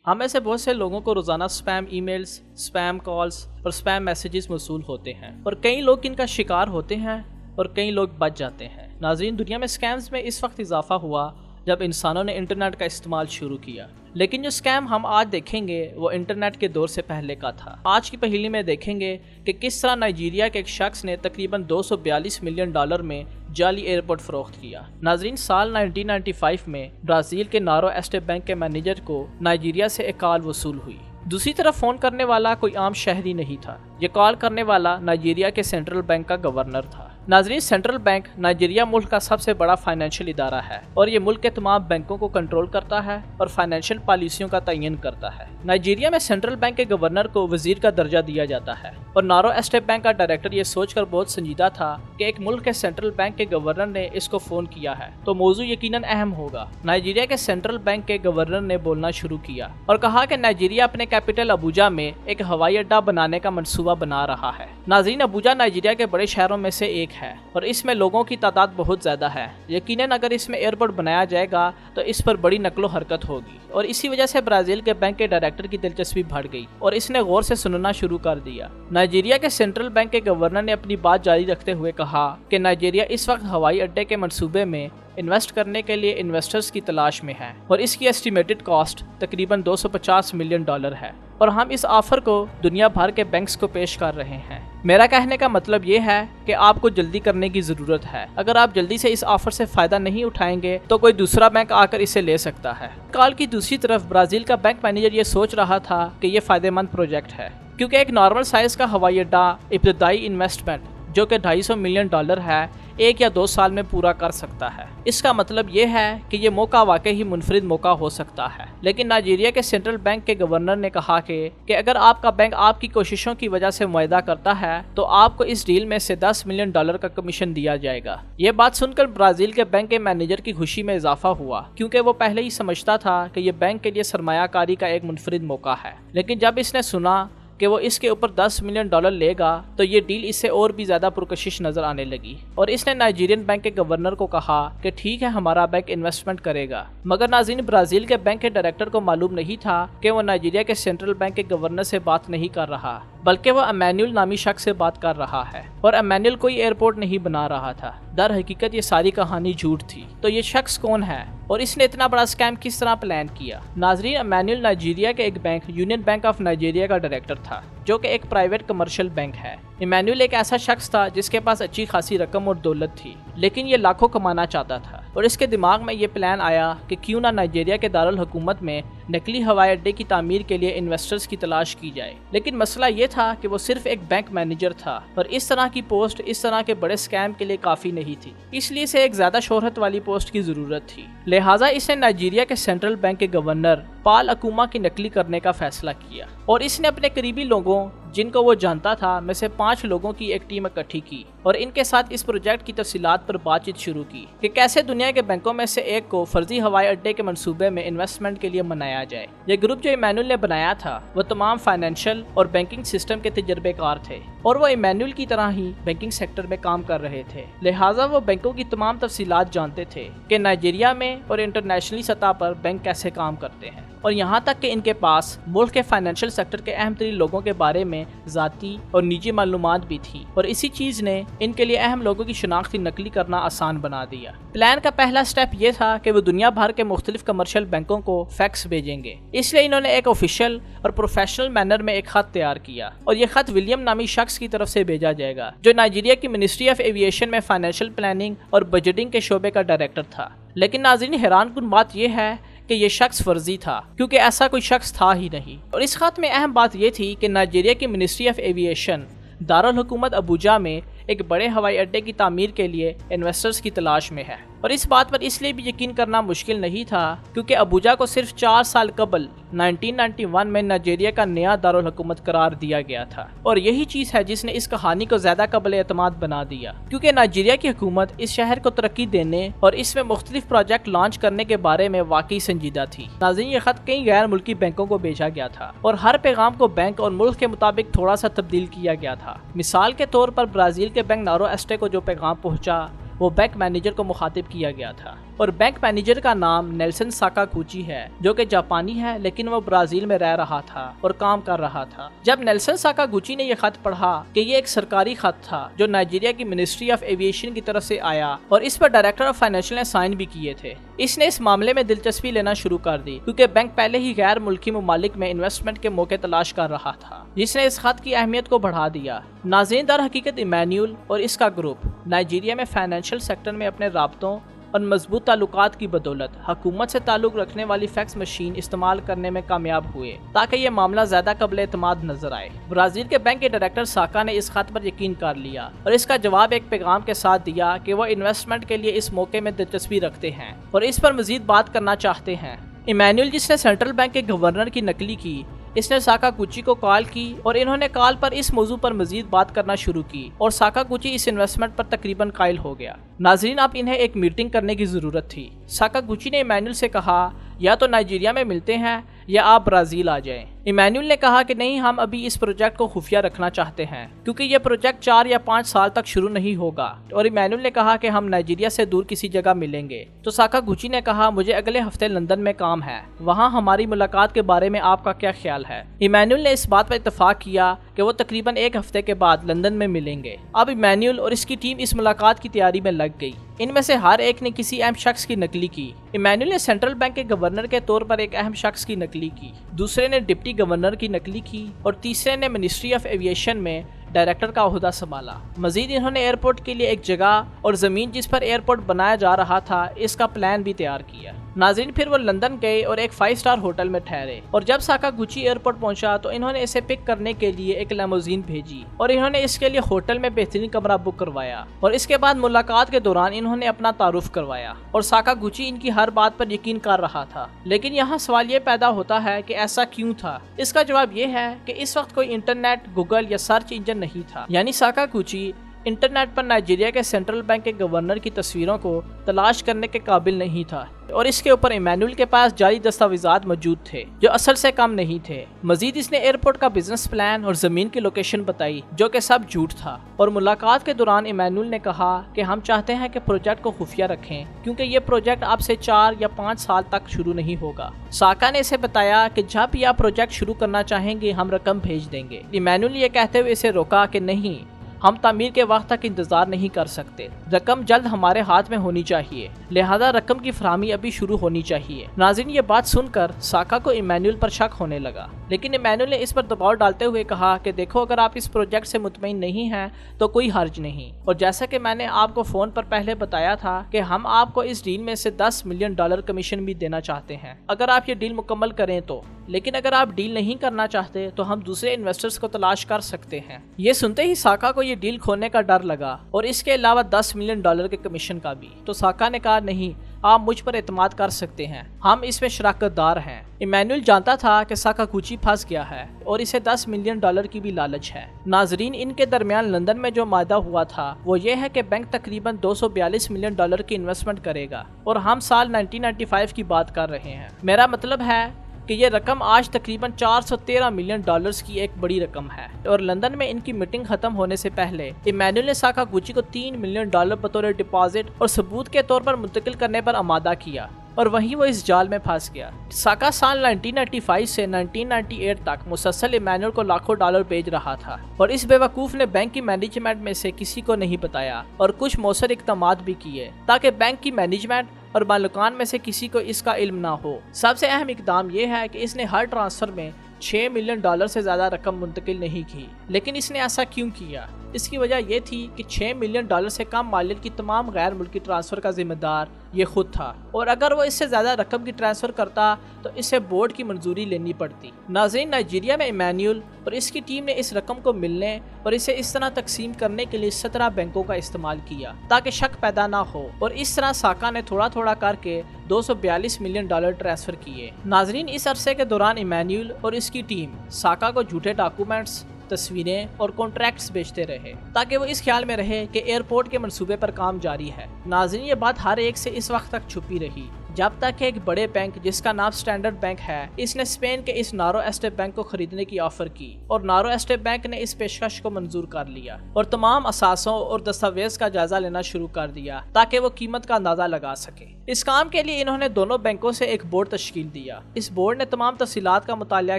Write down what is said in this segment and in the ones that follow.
ہم میں سے بہت سے لوگوں کو روزانہ spam e mails, spam calls اور سپیم میسیجز موصول ہوتے ہیں اور کئی لوگ ان کا شکار ہوتے ہیں اور کئی لوگ بچ جاتے ہیں۔ ناظرین، دنیا میں سکیمز میں اس وقت اضافہ ہوا جب انسانوں نے انٹرنیٹ کا استعمال شروع کیا، لیکن جو سکیم ہم آج دیکھیں گے وہ انٹرنیٹ کے دور سے پہلے کا تھا۔ آج کی پہیلی میں دیکھیں گے کہ کس طرح نائجیریا کے ایک شخص نے تقریباً $242 ملین میں جعلی ایئرپورٹ فروخت کیا۔ ناظرین، سال 1995 میں برازیل کے نارو ایسٹے بینک کے مینیجر کو نائجیریا سے ایک کال وصول ہوئی۔ دوسری طرف فون کرنے والا کوئی عام شہری نہیں تھا، یہ کال کرنے والا نائجیریا کے سینٹرل بینک کا گورنر تھا۔ ناظرین، سینٹرل بینک نائجیریا ملک کا سب سے بڑا فائنینشیل ادارہ ہے اور یہ ملک کے تمام بینکوں کو کنٹرول کرتا ہے اور فائنینشیل پالیسیوں کا تعین کرتا ہے۔ نائجیریا میں سینٹرل بینک کے گورنر کو وزیر کا درجہ دیا جاتا ہے اور نارو ایسٹے بینک کا ڈائریکٹر یہ سوچ کر بہت سنجیدہ تھا کہ ایک ملک کے سینٹرل بینک کے گورنر نے اس کو فون کیا ہے تو موضوع یقیناً اہم ہوگا۔ نائجیریا کے سینٹرل بینک کے گورنر نے بولنا شروع کیا اور کہا کہ نائجیریا اپنے کیپٹل ابوجا میں ایک ہوائی اڈہ بنانے کا منصوبہ بنا رہا ہے۔ ناظرین، ابوجا نائجیریا کے بڑے شہروں میں سے ایک ہے اور اس میں لوگوں کی تعداد بہت زیادہ ہے۔ یقیناً اگر اس میں ایئرپورٹ بنایا جائے گا تو اس پر بڑی نقل و حرکت ہوگی اور اسی وجہ سے برازیل کے بینک کے ڈائریکٹر کی دلچسپی بڑھ گئی اور اس نے غور سے سننا شروع کر دیا۔ نائجیریا کے سینٹرل بینک کے گورنر نے اپنی بات جاری رکھتے ہوئے کہا کہ نائجیریا اس وقت ہوائی اڈے کے منصوبے میں انویسٹ کرنے کے لیے انویسٹرز کی تلاش میں ہے اور اس کی ایسٹیمیٹڈ کاسٹ تقریباً $250 ملین ہے اور ہم اس آفر کو دنیا بھر کے بینکس کو پیش کر رہے ہیں۔ میرا کہنے کا مطلب یہ ہے کہ آپ کو جلدی کرنے کی ضرورت ہے۔ اگر آپ جلدی سے اس آفر سے فائدہ نہیں اٹھائیں گے تو کوئی دوسرا بینک آ کر اسے لے سکتا ہے۔ کال کی دوسری طرف برازیل کا بینک مینیجر یہ سوچ رہا تھا کہ یہ فائدہ مند پروجیکٹ ہے کیونکہ ایک نارمل سائز کا ہوائی اڈہ ابتدائی انویسٹمنٹ جو کہ $250 ملین ہے 1 یا 2 سال میں پورا کر سکتا ہے۔ اس کا مطلب یہ ہے کہ یہ موقع واقعی منفرد موقع ہو سکتا ہے، لیکن نائجیریا کے سینٹرل بینک کے گورنر نے کہا کہ اگر آپ کا بینک آپ کی کوششوں کی وجہ سے معاہدہ کرتا ہے تو آپ کو اس ڈیل میں سے $10 ملین کا کمیشن دیا جائے گا۔ یہ بات سن کر برازیل کے بینک کے مینیجر کی خوشی میں اضافہ ہوا کیونکہ وہ پہلے ہی سمجھتا تھا کہ یہ بینک کے لیے سرمایہ کاری کا ایک منفرد موقع ہے، لیکن جب اس نے سنا کہ وہ اس کے اوپر $10 ملین لے گا تو یہ ڈیل اس سے اور بھی زیادہ پرکشش نظر آنے لگی اور اس نے نائجیرین بینک کے گورنر کو کہا کہ ٹھیک ہے، ہمارا بینک انویسٹمنٹ کرے گا۔ مگر ناظرین، برازیل کے بینک کے ڈائریکٹر کو معلوم نہیں تھا کہ وہ نائجیریا کے سینٹرل بینک کے گورنر سے بات نہیں کر رہا بلکہ وہ ایمینول نامی شخص سے بات کر رہا ہے اور ایمینول کوئی ایئرپورٹ نہیں بنا رہا تھا۔ در حقیقت یہ ساری کہانی جھوٹ تھی۔ تو یہ شخص کون ہے اور اس نے اتنا بڑا اسکیم کس طرح پلان کیا؟ ناظرین، ایمینول نائجیریا کے ایک bank union bank of Nigeria کا ڈائریکٹر تھا جو کہ ایک پرائیویٹ کمرشل بینک ہے۔ ایمینول ایک ایسا شخص تھا جس کے پاس اچھی خاصی رقم اور دولت تھی، لیکن یہ لاکھوں کمانا چاہتا تھا اور اس کے دماغ میں یہ پلان آیا کہ کیوں نہ نائجیریا کے دارالحکومت میں نقلی ہوائی اڈے کی تعمیر کے لیے انویسٹرز کی تلاش کی جائے۔ لیکن مسئلہ یہ تھا کہ وہ صرف ایک بینک مینیجر تھا اور اس طرح کی پوسٹ اس طرح کے بڑے اسکیم کے لیے کافی نہیں تھی، اس لیے اسے ایک زیادہ شہرت والی پوسٹ کی ضرورت تھی۔ لہٰذا اس نے نائجیریا کے سینٹرل بینک کے گورنر پال اکوما کی نقلی کرنے کا فیصلہ کیا اور اس نے اپنے قریبی لوگوں جن کو وہ جانتا تھا میں سے 5 لوگوں کی ایک ٹیم اکٹھی کی اور ان کے ساتھ اس پروجیکٹ کی تفصیلات پر بات چیت شروع کی کہ کیسے دنیا کے بینکوں میں سے ایک کو فرضی ہوائی اڈے کے منصوبے میں انویسٹمنٹ کے لیے منایا جائے۔ یہ گروپ جو ایمینول نے بنایا تھا وہ تمام فائنینشیل اور بینکنگ سسٹم کے تجربے کار تھے اور وہ ایمینول کی طرح ہی بینکنگ سیکٹر میں کام کر رہے تھے، لہٰذا وہ بینکوں کی تمام تفصیلات جانتے تھے کہ نائجیریا میں اور انٹرنیشنلی سطح پر بینک کیسے کام کرتے ہیں اور یہاں تک کہ ان کے پاس ملک کے فائنینشیل سیکٹر کے اہم ترین لوگوں کے بارے میں ذاتی اور نجی معلومات بھی تھی اور اسی چیز نے ان کے لیے اہم لوگوں کی شناختی نقلی کرنا آسان بنا دیا۔ پلان کا پہلا سٹیپ یہ تھا کہ وہ دنیا بھر کے مختلف کمرشل بینکوں کو فیکس بھیجیں گے، اس لیے انہوں نے ایک آفیشیل اور پروفیشنل مینر میں ایک خط تیار کیا اور یہ خط ولیم نامی شخص کی طرف سے بھیجا جائے گا جو نائجیریا کی منسٹری آف ایویشن میں فائنینشیل پلاننگ اور بجٹنگ کے شعبے کا ڈائریکٹر تھا۔ لیکن ناظرین، حیران کن بات یہ ہے کہ یہ شخص فرضی تھا کیونکہ ایسا کوئی شخص تھا ہی نہیں اور اس خط میں اہم بات یہ تھی کہ نائجیریا کی منسٹری آف ایویشن دارالحکومت ابوجا میں ایک بڑے ہوائی اڈے کی تعمیر کے لیے انویسٹرز کی تلاش میں ہے اور اس بات پر اس لیے بھی یقین کرنا مشکل نہیں تھا کیونکہ ابوجا کو صرف 4 سال قبل 1991 میں نائجیریا کا نیا دارالحکومت قرار دیا گیا تھا اور یہی چیز ہے جس نے اس کہانی کو زیادہ قابل اعتماد بنا دیا کیونکہ نائجیریا کی حکومت اس شہر کو ترقی دینے اور اس میں مختلف پروجیکٹ لانچ کرنے کے بارے میں واقعی سنجیدہ تھی۔ ناظرین، یہ خط کئی غیر ملکی بینکوں کو بھیجا گیا تھا اور ہر پیغام کو بینک اور ملک کے مطابق تھوڑا سا تبدیل کیا گیا تھا۔ مثال کے طور پر برازیل کے بینک نارو ایسٹے کو جو پیغام پہنچا وہ بینک مینیجر کو مخاطب کیا گیا تھا और बैंक मैनेजर का नाम नेल्सन साकागुची है, जो कि जापानी है लेकिन वो ब्राजील में रह रहा था और काम कर रहा था। जब नेल्सन साकागुची ने यह खत पढ़ा कि ये एक सरकारी खत था जो नाइजीरिया की मिनिस्ट्री ऑफ एविएशन की तरफ से आया और इस पर डायरेक्टर ऑफ फाइनेंशियल ने साइन भी किए थे, इसने इस मामले में दिलचस्पी लेना शुरू कर दी, क्योंकि बैंक पहले ही गैर मुल्की ममालिक में इन्वेस्टमेंट के मौके तलाश कर रहा था, जिसने इस खत की अहमियत को बढ़ा दिया। नाज़रीन, दर हकीकत इमैनुअल और इसका ग्रुप नाइजीरिया में फाइनेंशियल सेक्टर में अपने राब्तों और मजबूत ताल्लुकात की बदौलत हुकूमत से ताल्लुक रखने वाली फैक्स मशीन इस्तेमाल करने में कामयाब हुए ताकि ये मामला ज्यादा काबिल एतमाद नजर आए। ब्राजील के बैंक के डायरेक्टर साका ने इस खत पर यकीन कर लिया और इसका जवाब एक पैगाम के साथ दिया कि वो इन्वेस्टमेंट के लिए इस मौके में दिलचस्पी रखते हैं और इस पर मजीद बात करना चाहते हैं। इमैनुअल, जिसने सेंट्रल बैंक के गवर्नर की नकली की, इसने साकागुची को कॉल की और इन्होंने कॉल पर इस मौजू पर मजीद बात करना शुरू की और साकागुची इस इन्वेस्टमेंट पर तकरीबन कायल हो गया। नाज़रीन, अब इन्हें एक मीटिंग करने की ज़रूरत थी। साकागुची ने इमैनुअल से कहा, या तो नाइजीरिया में मिलते हैं या आप ब्राज़ील आ जाएं। इमैनुअल ने कहा कि नहीं, हम अभी इस प्रोजेक्ट को खुफिया रखना चाहते हैं क्योंकि ये प्रोजेक्ट 4 या 5 साल तक शुरू नहीं होगा। और इमैनुअल ने कहा कि हम नाइजीरिया से दूर किसी जगह मिलेंगे। तो साकागुची ने कहा, मुझे अगले हफ्ते लंदन में काम है, वहाँ हमारी मुलाकात के बारे में आपका क्या ख्याल है। इमैनुअल ने इस बात पर इत्तेफाक किया कि वो तकरीबन 1 हफ्ते के बाद लंदन में मिलेंगे। अब इमैनुअल और इसकी टीम इस मुलाकात की तैयारी में लग गई। इनमें से हर एक ने किसी अहम शख्स की नकली की। इमैनुअल ने सेंट्रल बैंक के गवर्नर के तौर पर एक अहम शख्स की नकली की, दूसरे ने डिप्टी गवर्नर की नकली की और तीसरे ने मिनिस्ट्री ऑफ एविएशन में डायरेक्टर का ओहदा संभाला। मजीद इन्होंने एयरपोर्ट के लिए एक जगह और ज़मीन जिस पर एयरपोर्ट बनाया जा रहा था इसका प्लान भी तैयार किया। नाज़रीन, फिर वो लंदन गए और एक 5 स्टार होटल में ठहरे और जब साकागुची एयरपोर्ट पहुंचा तो इन्होंने इसे पिक करने के लिए एक लिमोजीन भेजी और इन्होंने इसके लिए होटल में बेहतरीन कमरा बुक करवाया और इसके बाद मुलाकात के दौरान इन्होंने अपना तारुफ करवाया और साकागुची इनकी हर बात पर यकीन कर रहा था। लेकिन यहाँ सवाल ये पैदा होता है कि ऐसा क्यों था। इसका जवाब ये है कि इस वक्त कोई इंटरनेट, गूगल या सर्च इंजन नहीं था, यानी साकागुची इंटरनेट पर नाइजीरिया के सेंट्रल बैंक के गवर्नर की तस्वीरों को तलाश करने के काबिल नहीं था और इसके ऊपर इमैनुअल के पास जाली दस्तावेजात मौजूद थे जो असल से कम नहीं थे। मजीद इसने एयरपोर्ट का बिजनेस प्लान और जमीन की लोकेशन बताई जो कि सब झूठ था। और मुलाकात के दौरान इमैनुअल ने कहा कि हम चाहते हैं कि प्रोजेक्ट को खुफिया रखें क्योंकि ये प्रोजेक्ट अब से 4 या 5 साल तक शुरू नहीं होगा। साका ने इसे बताया कि जब भी आप प्रोजेक्ट शुरू करना चाहेंगे हम रकम भेज देंगे। इमैनुअल ये कहते हुए इसे रोका कि नहीं, हम तामीर के वक्त तक इंतजार नहीं कर सकते, रकम जल्द हमारे हाथ में होनी चाहिए, लिहाजा रकम की फराहमी अभी शुरू होनी चाहिए। नाज़रीन, ये बात सुनकर साका को इमैनुअल पर शक होने लगा, लेकिन इमैनुअल ने इस पर दबाव डालते हुए कहा कि देखो, अगर आप इस प्रोजेक्ट से मुतमईन नहीं हैं तो कोई हर्ज नहीं। और जैसा कि मैंने आपको फ़ोन पर पहले बताया था कि हम आपको इस डील में से $10 मिलियन कमीशन भी देना चाहते हैं अगर आप ये डील मुकम्मल करें तो। लेकिन अगर आप डील नहीं करना चाहते तो हम दूसरे इन्वेस्टर्स को तलाश कर सकते हैं। ये सुनते ही साका को ये डील खोने का डर लगा और इसके अलावा $10 मिलियन के कमीशन का भी। तो साका ने कहा, नहीं, आप मुझ पर एतमाद कर सकते हैं, हम इसमें शराकतदार हैं। इमैनुअल जानता था कि साकागुची फंस गया है और इसे $10 मिलियन की भी लालच है। नाजरीन, इनके दरमियान लंदन में जो मायदा हुआ था वो ये है कि बैंक तकरीबन $242 मिलियन की इन्वेस्टमेंट करेगा और हम साल 1995 की बात कर रहे हैं। मेरा मतलब है कि ये रकम आज तकरीबन $413 मिलियन की एक बड़ी रकम है। और लंदन में इनकी मीटिंग खत्म होने से पहले इमैनुअल ने साकागुची को $3 मिलियन बतौर डिपॉजिट और सबूत के तौर पर मुंतकिल करने पर आमादा किया और वहीं वो इस जाल में फंस गया। साका साल 1995 से 1998 तक मुसलसल इमैनुअल को लाखों डॉलर भेज रहा था और इस बेवकूफ़ ने बैंक की मैनेजमेंट में से किसी को नहीं बताया और कुछ मौसर इक़दामात भी किए ताकि बैंक की मैनेजमेंट और मालिकान में से किसी को इसका इल्म ना हो। सबसे अहम इकदाम यह है कि इसने हर ट्रांसफ़र में $6 मिलियन से ज़्यादा रकम मुंतकिल नहीं की। लेकिन इसने ऐसा क्यों किया? इसकी वजह यह थी कि $6 मिलियन से कम मालियत की तमाम गैर मुल्की ट्रांसफ़र का जिम्मेदार ये खुद था और अगर वो इससे ज़्यादा रकम की ट्रांसफ़र करता तो इसे बोर्ड की मंजूरी लेनी पड़ती। नाज़रीन, नाइजीरिया में इमैनुअल और इसकी टीम ने इस रकम को मिलने और इसे इस तरह तकसीम करने के लिए 17 बैंकों का इस्तेमाल किया ताकि शक पैदा ना हो और इस तरह साका ने थोड़ा थोड़ा करके $242 मिलियन ट्रांसफ़र किए। नाज़रीन, इस अरसे के दौरान इमैनुअल और इसकी टीम साका को झूठे डॉक्यूमेंट्स, तस्वीरें और कॉन्ट्रैक्ट्स बेचते रहे ताकि वो इस ख्याल में रहे कि एयरपोर्ट के मंसूबे पर काम जारी है। नाज़रीन, ये बात हर एक से इस वक्त तक छुपी रही जब तक एक बड़े बैंक जिसका नाम स्टैंडर्ड बैंक है, इसने स्पेन के इस नारो एस्टे बैंक को खरीदने की ऑफर की और नारो एस्टे बैंक ने इस पेशकश को मंजूर कर लिया और तमाम असासों और दस्तावेज का जायजा लेना शुरू कर दिया ताकि वो कीमत का अंदाजा लगा सके। इस काम के लिए इन्होंने दोनों बैंकों से एक बोर्ड तश्कील दिया। इस बोर्ड ने तमाम तफसीलात का मुतालिया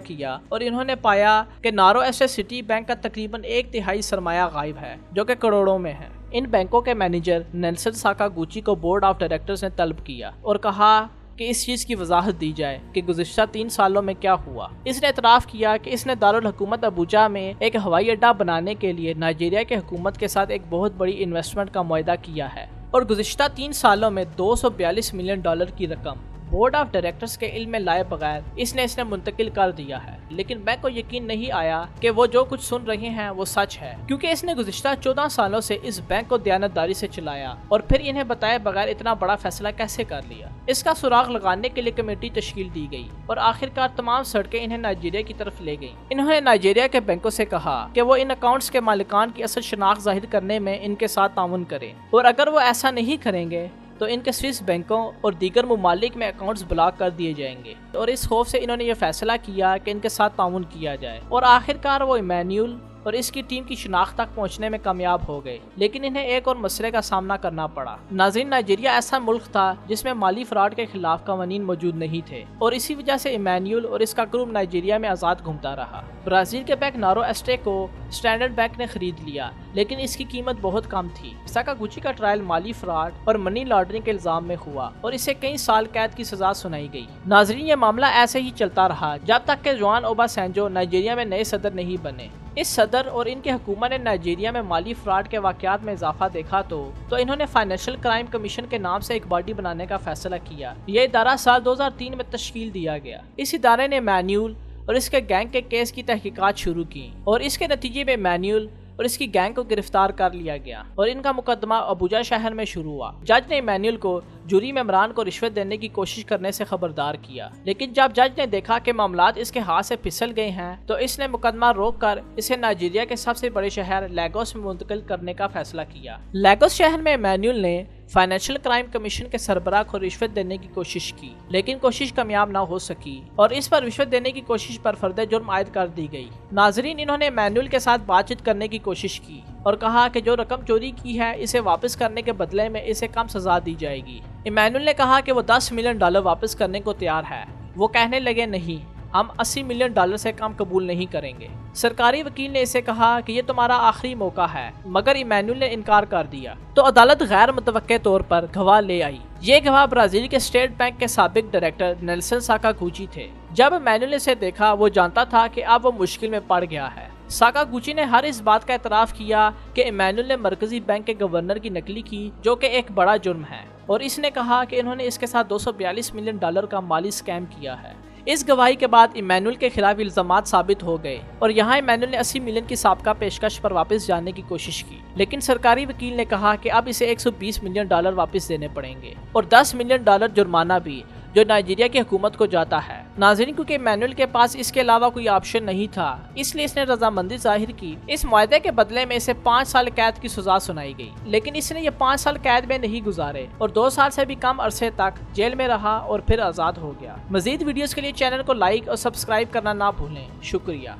किया और इन्होंने पाया कि नारो एस्टे सिटी बैंक का तकरीबन 1/3 सरमाया गायब है, जो कि करोड़ों में है। इन बैंकों के मैनेजर नेल्सन साकागुची को बोर्ड ऑफ डायरेक्टर्स ने तलब किया और कहा कि इस चीज़ की वजाहत दी जाए कि गुज़िश्ता 3 सालों में क्या हुआ। इसने इतराफ़ किया कि इसने दारुल हुकूमत अबूजा में एक हवाई अड्डा बनाने के लिए नाइजीरिया की हुकूमत के साथ एक बहुत बड़ी इन्वेस्टमेंट का मुआहदा किया है और गुज़िश्ता 3 सालों में $242 मिलियन की रकम बोर्ड ऑफ डायरेक्टर्स के इल्म में लाए बगैर इसने मुंतकिल कर दिया है। लेकिन बैंक को यकीन नहीं आया कि वो जो कुछ सुन रहे हैं वो सच है, क्योंकि इसने गुज़िश्ता 14 सालों से इस बैंक को दयानतदारी से चलाया और फिर इन्हें बताए बगैर इतना बड़ा फैसला कैसे कर लिया। इसका सुराग लगाने के लिए कमेटी तश्कील दी गई और आखिरकार तमाम सड़कें इन्हें नाइजीरिया की तरफ ले गई। इन्होंने नाइजीरिया के बैंकों से कहा कि वो इन अकाउंट्स के मालिकान की असल शनाख्त जाहिर करने में इनके साथ ताउन करें और अगर वो ऐसा नहीं करेंगे तो इनके स्विस बैंकों और दीगर ममालिक में अकाउंट्स ब्लॉक कर दिए जाएंगे। और इस खौफ से इन्होंने ये फैसला किया कि इनके साथ ताउन किया जाए और आखिरकार वो इमैनुअल और इसकी टीम की शिनाख्त तक पहुंचने में कामयाब हो गए। लेकिन इन्हें एक और मसले का सामना करना पड़ा। नाज़रीन, नाइजीरिया ऐसा मुल्क था जिसमें माली फ्रॉड के खिलाफ कानून मौजूद नहीं थे और इसी वजह से इमैनुअल और इसका ग्रुप नाइजीरिया में आज़ाद घूमता रहा। ब्राज़ील के बैंक नारो एस्टे को स्टैंडर्ड बैंक ने खरीद लिया, लेकिन इसकी कीमत बहुत कम थी। साकागुची का ट्रायल माली फ्रॉड और मनी लॉन्ड्रिंग के इल्जाम में हुआ और इसे कई साल कैद की सजा सुनाई गई। नाज़रीन, ये मामला ऐसे ही चलता रहा जब तक कि जुआन ओबासेंजो नाइजीरिया में नए सदर नहीं बने। इस सदर और इनकी हुकूमत ने नाइजीरिया में माली फ्रॉड के वाक़यात में इजाफा देखा तो इन्होंने फाइनेंशियल क्राइम कमीशन के नाम से एक बॉडी बनाने का फैसला किया। यह इदारा साल 2003 में तश्कील दिया गया। इस इदारे ने मैन्यूल और इसके गैंग के केस की तहकीकात शुरू की और इसके नतीजे में मैन्यूल और इसकी गैंग को गिरफ्तार कर लिया गया और इनका मुकदमा अबूजा शहर में शुरू हुआ। जज ने मैन्यूल को जूरी मेंबरान को रिश्वत देने की कोशिश करने से खबरदार किया, लेकिन जब जज ने देखा कि मामलात इसके हाथ से फिसल गए हैं तो इसने मुकदमा रोककर इसे नाइजीरिया के सबसे बड़े शहर लेगोस में मुंतकिल करने का फैसला किया। लेगोस शहर में मैन्यूल ने फाइनेंशियल क्राइम कमीशन के सरबराह को रिश्वत देने की कोशिश की, लेकिन कोशिश कामयाब ना हो सकी और इस पर रिश्वत देने की कोशिश पर फर्द जुर्म आयद कर दी गई। नाजरीन, इन्होंने मैन्यूल के साथ बातचीत करने की कोशिश की और कहा कि जो रकम चोरी की है इसे वापस करने के बदले में इसे कम सजा दी जाएगी। इमैनुअल ने कहा कि वो $10 मिलियन वापस करने को तैयार है। वो कहने लगे, नहीं, हम $80 मिलियन से कम कबूल नहीं करेंगे। सरकारी वकील ने इसे कहा कि ये तुम्हारा आखिरी मौका है, मगर इमैनुअल ने इनकार कर दिया तो अदालत गैर मुतवक्के तौर पर गवाह ले आई। ये गवाह ब्राजील के स्टेट बैंक के साबिक डायरेक्टर नेल्सन साकागुची थे। जब इमैनुअल ने इसे देखा वो जानता था कि अब वो मुश्किल में पड़ गया है। साकागुची ने हर इस बात का एतराफ़ किया कि इमैनुअल ने मरकजी बैंक के गवर्नर की नकली की, जो कि एक बड़ा जुर्म है, और इसने कहा कि इन्होंने इसके साथ $242 मिलियन का माली स्कैम किया है। इस गवाही के बाद इमैनुअल के खिलाफ इल्जामात साबित हो गए और यहाँ इमैनुअल ने 80 मिलियन की साबका पेशकश पर वापस जाने की कोशिश की, लेकिन सरकारी वकील ने कहा कि अब इसे $120 मिलियन वापस देने पड़ेंगे और $10 मिलियन जुर्माना भी, जो नाइजीरिया की हुकूमत को जाता है। नाज़रीन, क्योंकि इमैनुअल के पास इसके अलावा कोई ऑप्शन नहीं था, इसलिए इसने रजामंदी जाहिर की। इस मुआहदे के बदले में इसे 5 साल कैद की सजा सुनाई गई, लेकिन इसने ये 5 साल कैद में नहीं गुजारे और 2 साल से भी कम अरसे तक जेल में रहा और फिर आज़ाद हो गया। मजीद वीडियोस के लिए चैनल को लाइक और सब्सक्राइब करना ना भूलें। शुक्रिया।